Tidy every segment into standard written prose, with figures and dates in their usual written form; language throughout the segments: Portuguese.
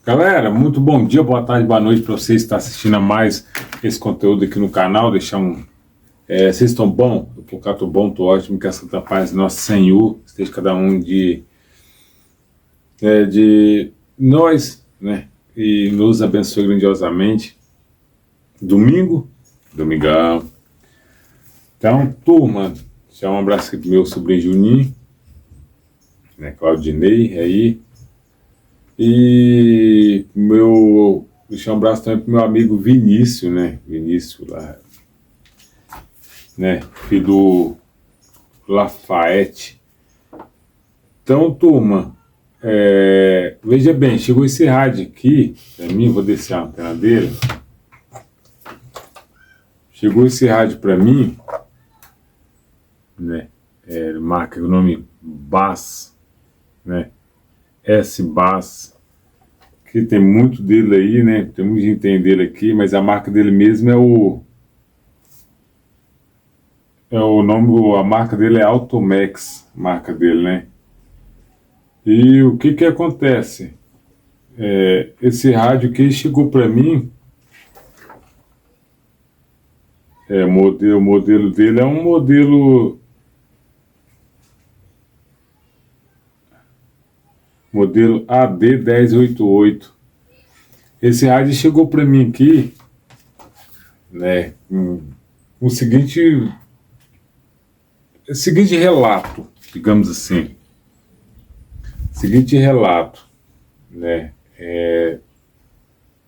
Galera, muito bom dia, boa tarde, boa noite para você estar assistindo a mais esse conteúdo aqui no canal. Deixar um. Vocês estão bom? Eu estou bom, estou ótimo, que a Santa Paz do nosso Senhor esteja cada um de nós, né? E nos abençoe grandiosamente. Domingão. Então, turma, deixar um abraço aqui pro meu sobrinho Juninho, né? Claudinei aí. E deixar um abraço também pro meu amigo Vinícius, né? Vinícius lá, né? Filho do Lafayette. Então, turma, veja bem, chegou esse rádio aqui, pra mim, vou descer a antena dele. Chegou esse rádio pra mim, né? Marca o nome Bass, né? S-Bass, que tem muito dele aí, né? Tem muita gente tem dele aqui, mas a marca dele mesmo a marca dele é Automax, a marca dele, né? E o que acontece? Esse rádio que chegou para mim, o modelo dele é um modelo AD1088. Esse rádio chegou para mim aqui, né, o seguinte relato, digamos assim. Seguinte relato, né?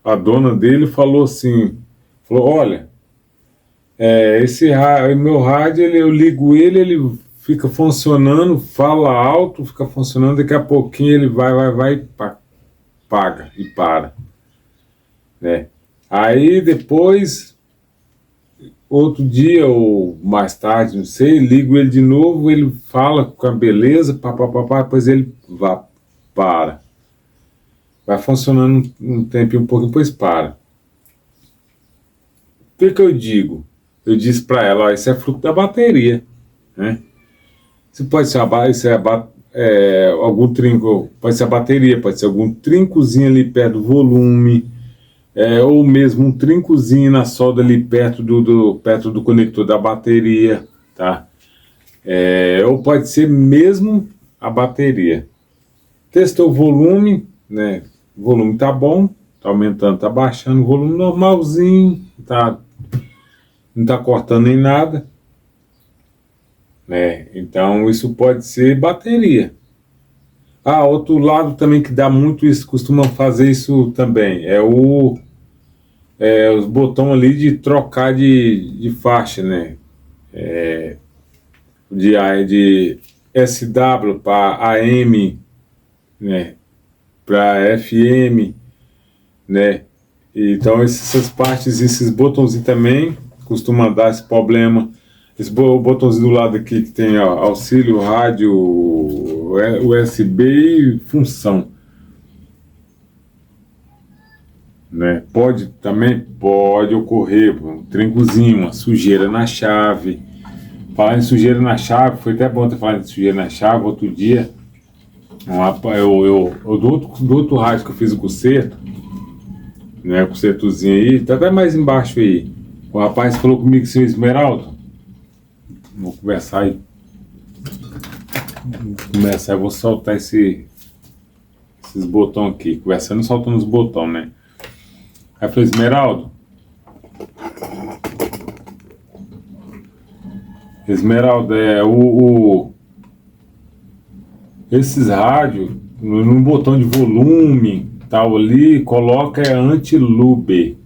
A dona dele falou assim, olha, meu rádio, eu ligo ele fica funcionando, fala alto, fica funcionando, daqui a pouquinho ele vai, paga e para, né? Aí depois, outro dia ou mais tarde, não sei, ligo ele de novo, ele fala com a beleza, depois ele para. Vai funcionando um tempo, um pouco, depois para. O que eu digo? Eu disse para ela, isso é fruto da bateria, né? Isso pode ser algum trinco, pode ser a bateria, pode ser algum trincozinho ali perto do volume, ou mesmo um trincozinho na solda ali perto do conector da bateria, tá? Ou pode ser mesmo a bateria. Testou o volume, né? O volume tá bom, tá aumentando, tá baixando, o volume normalzinho, não tá cortando nem nada, né? Então isso pode ser bateria. Outro lado também que dá muito isso, costumam fazer isso também, os botões ali de trocar de faixa, né? De SW para AM, né? Para FM, né? Então essas partes, esses botõezinhos também costumam dar esse problema. Esse botãozinho do lado aqui que tem auxílio, rádio, USB e função, né? Pode ocorrer um trincozinho, uma sujeira na chave. Falar em sujeira na chave, foi até bom ter falado de sujeira na chave. Outro dia, do outro rádio que eu fiz o conserto, né? O consertozinho aí, tá até mais embaixo aí. O rapaz falou comigo, seu Esmeraldo, vou conversar aí. Eu vou soltar esses botões aqui. Conversando, soltando os botões, né? Aí eu falei, Esmeralda, esses rádios, num botão de volume, tal ali, coloca anti-lube.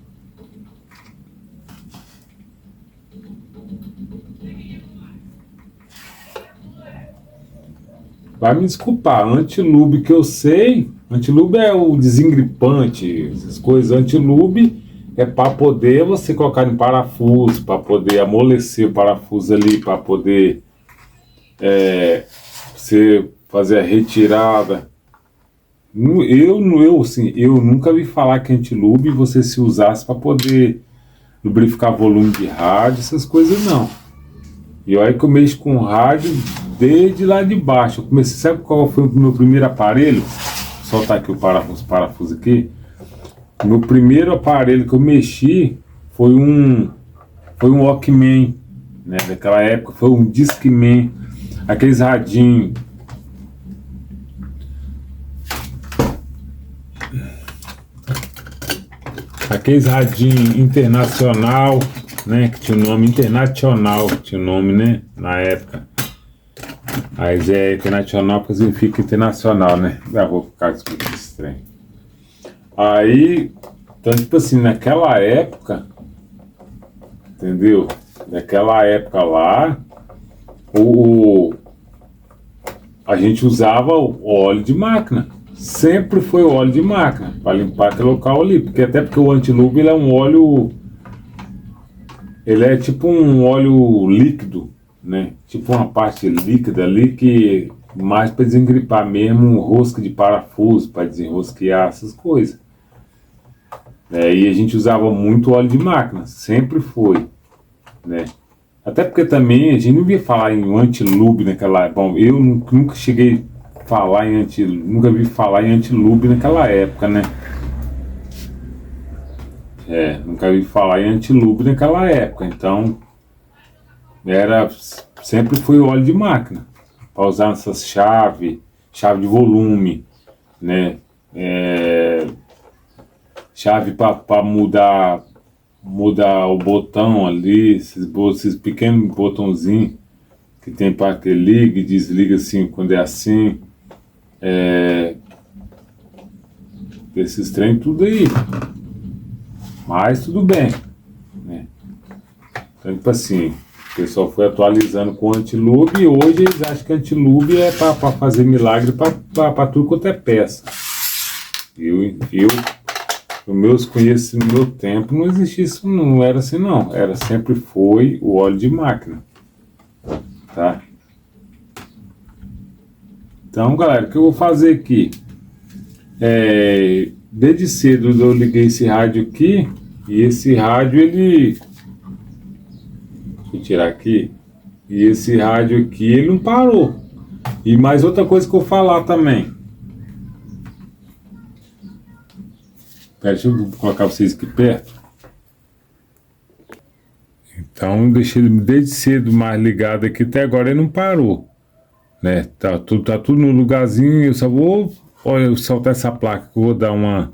Vai me desculpar, anti-lube que eu sei, anti-lube é o desengripante, essas coisas, anti-lube é para poder você colocar em parafuso, para poder amolecer o parafuso ali, para poder você fazer a retirada. Eu nunca vi falar que anti-lube você se usasse para poder lubrificar volume de rádio, essas coisas não. E olha que eu mexo com rádio desde lá de baixo. Eu comecei, sabe qual foi o meu primeiro aparelho? Vou soltar aqui os parafusos aqui. Meu primeiro aparelho que eu mexi foi um Walkman, né? Naquela época foi um Discman, aqueles radinhos. Aqueles radinhos internacional, né? Que tinha o nome internacional, tinha o nome, né? Na época. Mas é internacional porque significa internacional, né? Já vou ficar explicando estranho. Aí, então, tipo assim, naquela época, entendeu? Naquela época lá, a gente usava o óleo de máquina. Sempre foi óleo de máquina para limpar aquele local ali, porque até porque o antilube ele é um óleo, ele é tipo um óleo líquido, né? Tipo uma parte líquida ali que mais para desengripar mesmo, rosca de parafuso para desenrosquear essas coisas. E a gente usava muito óleo de máquina, sempre foi, né? Até porque também a gente não via falar em antilube naquela época. Bom, eu nunca cheguei a falar em antilube, nunca vi falar em antilube naquela época, né? Nunca vi falar em antilube naquela época. Então, sempre foi óleo de máquina. Para usar essas chave de volume, né? Chave para mudar o botão ali, esses pequenos botãozinhos que tem para que liga e desliga assim quando é assim, esses trem tudo aí, mas tudo bem, né? Então, tipo assim, o pessoal foi atualizando com antilube e hoje eles acham que antilube é para fazer milagre para tudo quanto é peça. No meus conhecimentos, no meu tempo, não existia isso, não era assim não. Sempre foi o óleo de máquina. Tá? Então, galera, o que eu vou fazer aqui? Desde cedo eu liguei esse rádio aqui, e esse rádio ele... Deixa eu tirar aqui. E esse rádio aqui, ele não parou. E mais outra coisa que eu vou falar também. Deixa eu colocar vocês aqui perto. Então, deixei ele desde cedo mais ligado aqui, até agora ele não parou, né? Tá tudo no lugarzinho. Eu só vou soltar essa placa que eu vou dar uma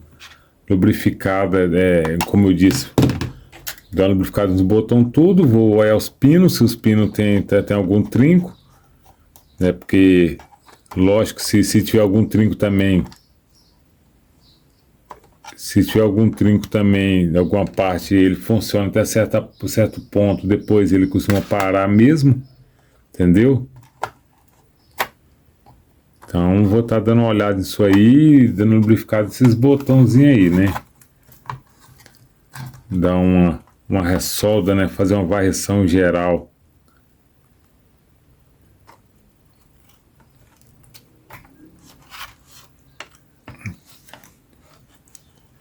lubrificada, como eu disse, dar uma lubrificada nos botões tudo. Vou olhar os pinos, se os pinos tem algum trinco, né? Porque, lógico, se tiver algum trinco também. Se tiver algum trinco também, em alguma parte, ele funciona até certo ponto, depois ele costuma parar mesmo, entendeu? Então vou estar dando uma olhada nisso aí, dando lubrificado esses botãozinhos aí, né? Dar uma ressolda, né? Fazer uma varreção geral.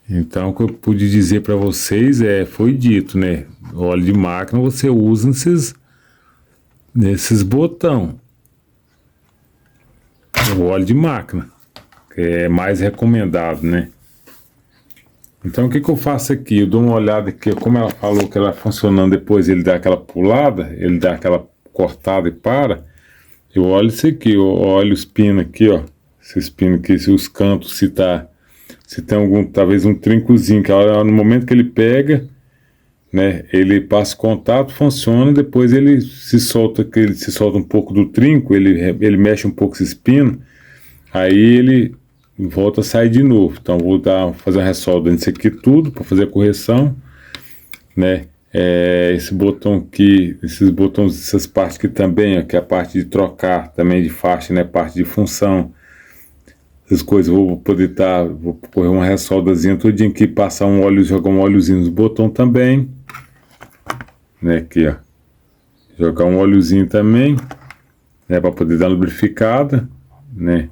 Então, o que eu pude dizer para vocês foi dito, né? O óleo de máquina você usa nesses botões. O óleo de máquina, que é mais recomendado, né? Então, o que eu faço aqui? Eu dou uma olhada aqui, como ela falou que ela funcionando, depois ele dá aquela pulada, ele dá aquela cortada e para. Eu olho isso aqui, eu olho os pinos aqui, ó. Esses pinos aqui, os cantos, se tem algum, talvez um trincozinho, que no momento que ele pega, né, ele passa contato, funciona, depois ele se solta um pouco do trinco, ele mexe um pouco esse pino, aí ele volta a sair de novo. Então vou fazer uma ressolda nisso aqui tudo, para fazer a correção, né, esse botão aqui, esses botões, essas partes aqui também, ó, que é a parte de trocar também de faixa, né, parte de função, essas coisas, vou correr uma ressoldazinha todinha aqui, passar um óleo, jogar um óleozinho nos botões também, né, aqui, ó, jogar um óleozinho também, né, para poder dar uma lubrificada, né,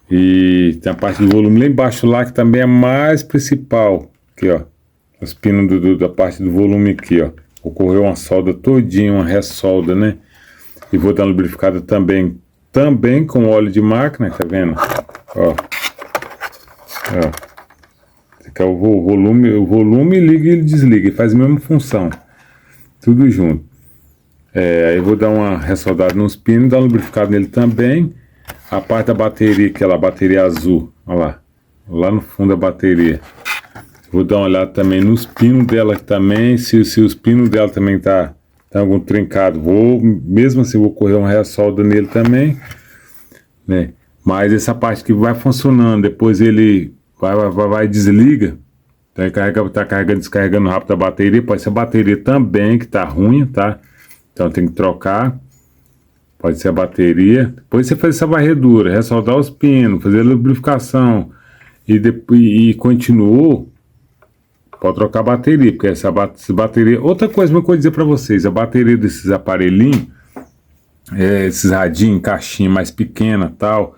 e tem a parte do volume lá embaixo lá, que também é mais principal, aqui, ó, os pinos da parte do volume aqui, ó, vou correr uma solda todinha, uma ressolda, né, e vou dar uma lubrificada também com óleo de máquina, tá vendo? Ó. Que é o volume liga e ele desliga, ele faz a mesma função, tudo junto. Aí eu vou dar uma ressoldada nos pinos, dar um lubrificado nele também. A parte da bateria, aquela bateria azul, olha lá no fundo da bateria. Vou dar uma olhada também nos pinos dela também, se os pinos dela também tá algum trincado, mesmo assim vou correr uma ressolda nele também, né? Mas essa parte que vai funcionando, depois ele vai e desliga, tá carregando, descarregando rápido a bateria, pode ser a bateria também que tá ruim, tá? Então tem que trocar, pode ser a bateria. Depois você faz essa varredura, ressoldar os pinos, fazer a lubrificação e continuou, pode trocar a bateria, porque essa bateria... Outra coisa que eu vou dizer para vocês, a bateria desses aparelhinhos, esses radinhos, caixinha mais pequena e tal,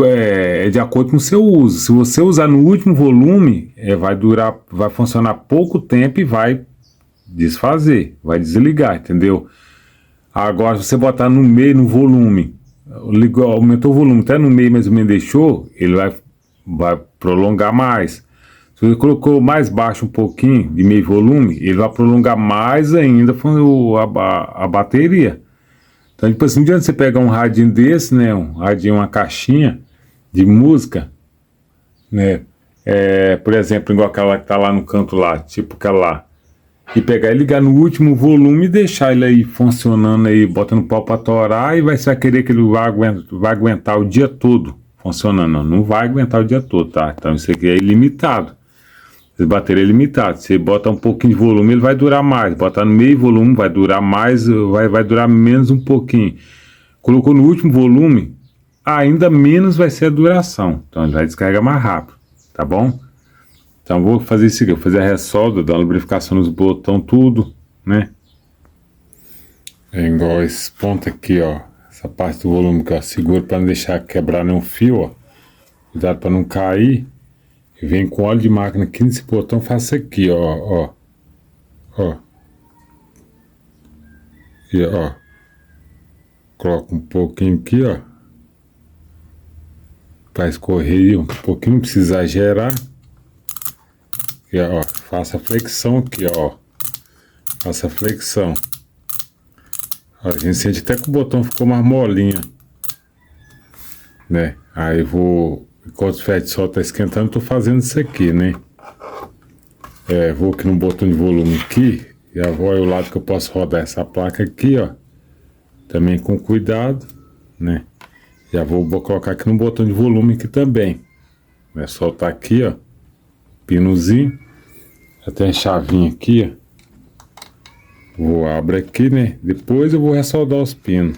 é de acordo com o seu uso. Se você usar no último volume, vai funcionar pouco tempo e vai desfazer, vai desligar, entendeu? Agora, se você botar no meio, no volume, aumentou o volume, até no meio mais ou menos deixou, ele vai prolongar mais. Se você colocou mais baixo um pouquinho, de meio volume, ele vai prolongar mais ainda a bateria. Então, tipo assim, não adianta você pegar um radinho desse, né, um radinho, uma caixinha de música, né, por exemplo, igual aquela que tá lá no canto lá, tipo aquela lá, e pegar e ligar no último volume e deixar ele aí funcionando aí, botando pau pra torar, e você vai querer que ele vai aguentar o dia todo funcionando. Não vai aguentar o dia todo, tá? Então isso aqui é ilimitado. Essa bateria é limitada. Você bota um pouquinho de volume, ele vai durar mais. Botar no meio volume, vai durar mais, vai durar menos um pouquinho. Colocou no último volume, ainda menos vai ser a duração. Então ele vai descarregar mais rápido, tá bom? Então vou fazer isso aqui, vou fazer a ressolda, dar uma lubrificação nos botões, tudo, né? É igual esse ponto aqui, ó. Essa parte do volume que eu seguro para não deixar quebrar nenhum fio, ó. Cuidado para não cair. E vem com óleo de máquina aqui nesse botão, faço aqui, ó. E ó. Coloco um pouquinho aqui, ó. Para escorrer um pouquinho, não precisa exagerar. E ó, faça a flexão aqui, ó. Faça a flexão. Ó, a gente sente até que o botão ficou mais molinho, né? Aí enquanto o ferro de solda tá esquentando, eu tô fazendo isso aqui, né? Vou aqui no botão de volume aqui. Já vou aí o lado que eu posso rodar essa placa aqui, ó. Também com cuidado, né? Já vou colocar aqui no botão de volume aqui também. É soltar aqui, ó. Pinozinho. Já tem a chavinha aqui, ó. Vou abrir aqui, né? Depois eu vou ressoldar os pinos.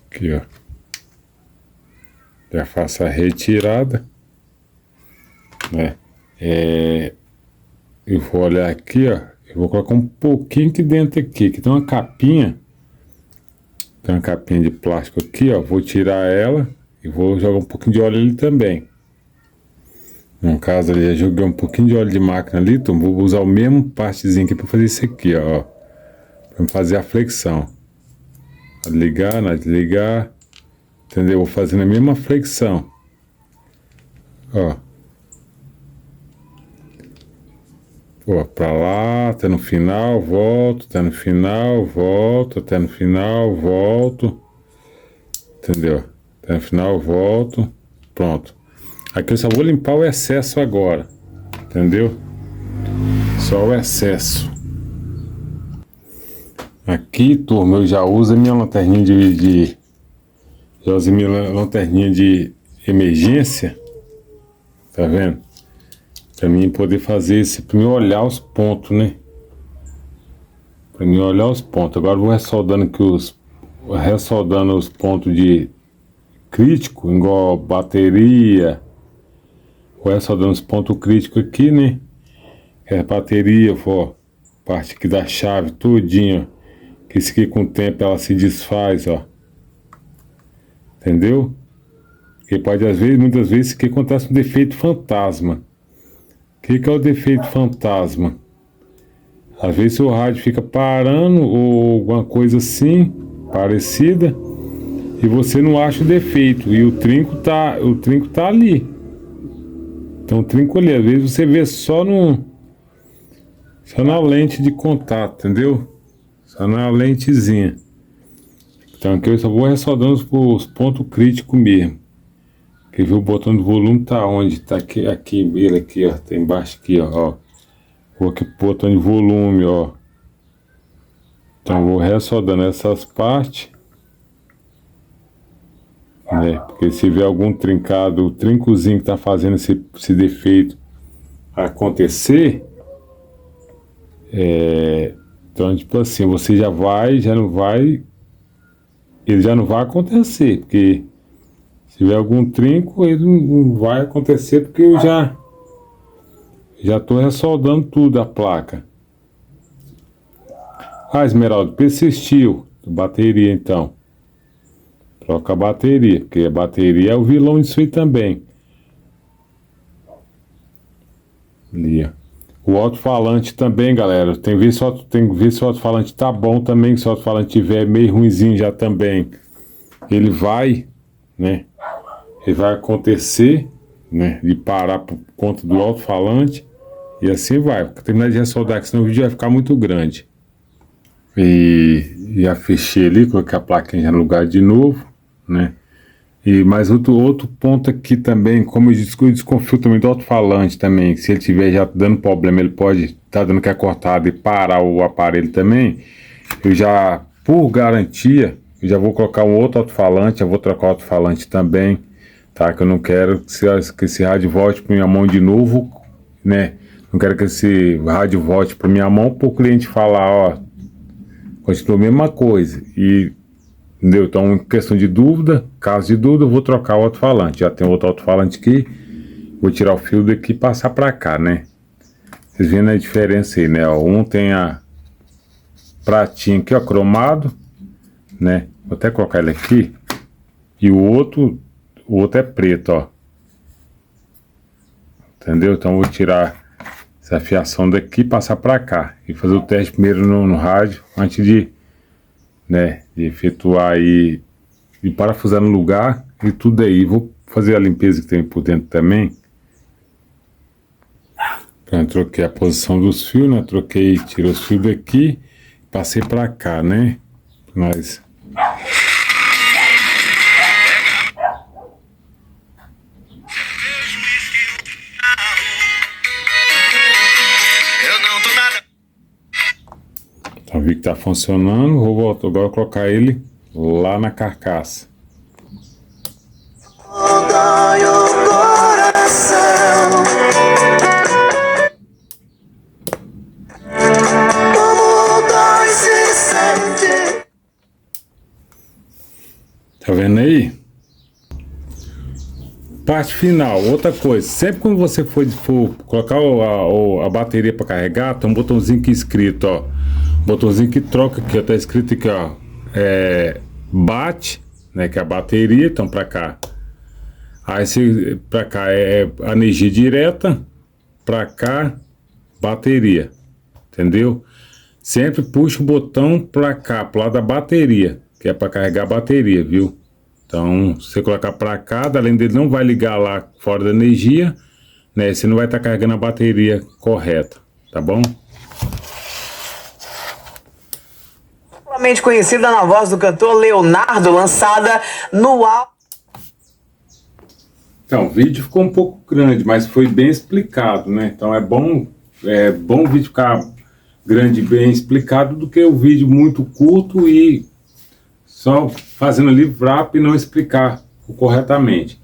Aqui, ó. Já faço a retirada, né? Eu vou olhar aqui, ó. Eu vou colocar um pouquinho aqui dentro aqui, que tem uma capinha. Tem uma capinha de plástico aqui, ó. Vou tirar ela e vou jogar um pouquinho de óleo ali também. No caso ali, eu joguei um pouquinho de óleo de máquina ali, então vou usar o mesmo partezinho aqui para fazer isso aqui, ó. Para fazer a flexão. Ligar, desligar. Entendeu? Vou fazendo a mesma flexão. Ó. Ó, pra lá, até no final, volto, até no final, volto, até no final, volto. Entendeu? Até no final, volto. Pronto. Aqui eu só vou limpar o excesso agora. Entendeu? Só o excesso. Aqui, turma, eu já uso a minha lanterninha já uso a minha lanterninha de emergência. Tá vendo? Pra mim poder fazer isso, pra mim olhar os pontos, né? Pra mim olhar os pontos. Agora eu vou ressoldando aqui ressoldando os pontos de crítico, igual bateria. Vou ressoldando os pontos críticos aqui, né? É a bateria, ó, parte aqui da chave todinha. Que isso aqui com o tempo ela se desfaz, ó. Entendeu? Porque pode, muitas vezes, isso aqui acontece um defeito fantasma. O que é o defeito fantasma? Às vezes o rádio fica parando ou alguma coisa assim, parecida, e você não acha o defeito, e o trinco tá ali, Tem um trinco ali, às vezes você vê só na lente de contato, entendeu? Só na lentezinha. Então aqui eu só vou ressoldando os pontos críticos mesmo. Quer ver o botão do volume tá onde? Tá aqui, ele aqui, ó. Tá embaixo aqui, ó. Vou aqui pro botão de volume, ó. Então eu vou ressoldando essas partes. Né? Porque se vier algum trincado, o trincozinho que tá fazendo esse defeito acontecer, então tipo assim, você já não vai, ele já não vai acontecer, porque se tiver algum trinco, ele não vai acontecer, porque eu já estou ressoldando tudo a placa. Esmeralda, persistiu. Bateria então. Troca a bateria, porque a bateria é o vilão disso aí também. Ali, ó. O alto-falante também, galera. Tem que ver se o alto-falante tá bom também. Se o alto-falante tiver meio ruinzinho já também, ele vai, né? Ele vai acontecer, né? De parar por conta do alto-falante. E assim vai. Vou terminar de ressoldar, que senão o vídeo vai ficar muito grande. E já fechei ali, coloquei a plaquinha já no lugar de novo, né? E mais outro ponto aqui também, como eu desconfio também do alto-falante também, que se ele tiver já dando problema, ele pode estar dando que é cortado e parar o aparelho também. Eu já, por garantia, eu já vou colocar um outro alto-falante, eu vou trocar o alto-falante também, tá? Que eu não quero que esse rádio volte para minha mão de novo, né? Não quero que esse rádio volte para minha mão para o cliente falar, ó, continua a mesma coisa. E, entendeu? Então, em questão de dúvida, caso de dúvida, eu vou trocar o alto-falante. Já tem outro alto-falante aqui, vou tirar o fio daqui e passar para cá, né? Vocês veem a diferença aí, né? Ó, um tem a pratinha aqui, ó, cromado, né? Vou até colocar ele aqui. E o outro é preto, ó. Entendeu? Então, eu vou tirar essa fiação daqui e passar para cá. E fazer o teste primeiro no rádio, antes de, né, de efetuar aí, e parafusar no lugar e tudo aí. Vou fazer a limpeza que tem por dentro também. Pronto, troquei a posição dos fios, né? Tirei os fios daqui, passei para cá, né? Mas então vi que tá funcionando, vou voltar agora colocar ele lá na carcaça. Dói o coração. Como dói se sente. Tá vendo aí? Parte final, outra coisa. Sempre quando você for colocar a bateria para carregar, tem um botãozinho aqui escrito, ó. Botãozinho que troca aqui, ó. Tá escrito aqui, ó. Bate, né? Que é a bateria, então para cá. Aí para cá é a energia direta, para cá bateria, entendeu? Sempre puxa o botão para cá, pro lado da bateria, que é para carregar a bateria, viu? Então, se você colocar para cá, além dele não vai ligar lá fora da energia, né? Você não vai estar carregando a bateria correta, tá bom? Amplamente conhecida na voz do cantor Leonardo, lançada no álbum. Então, o vídeo ficou um pouco grande, mas foi bem explicado, né? Então é bom o vídeo ficar grande e bem explicado do que o vídeo muito curto e só fazendo ali rápido e não explicar corretamente.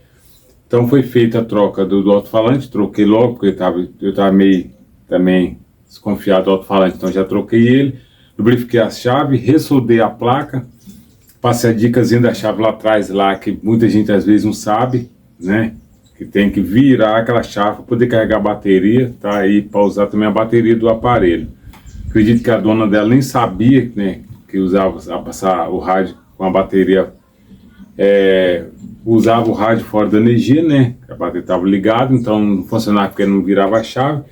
Então foi feita a troca do alto-falante, troquei logo, porque eu estava meio também desconfiado do alto-falante, então já troquei ele, lubrifiquei a chave, ressoldei a placa, passei a dicasinha da chave lá atrás, lá que muita gente às vezes não sabe, né? Que tem que virar aquela chave para poder carregar a bateria, tá? aí para usar também a bateria do aparelho. Acredito que a dona dela nem sabia, né, que usava a passar o rádio com a bateria, usava o rádio fora da energia, né? A bateria estava ligada, então não funcionava porque não virava a chave.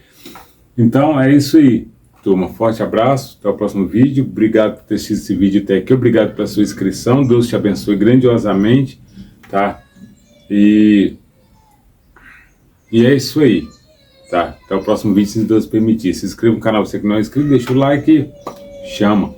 Então é isso aí, turma. Forte abraço, até o próximo vídeo. Obrigado por ter assistido esse vídeo até aqui, obrigado pela sua inscrição. Deus te abençoe grandiosamente, tá? E E é isso aí. Tá? Até o próximo vídeo, se Deus permitir. Se inscreva no canal, você que não é inscrito, deixa o like e chama.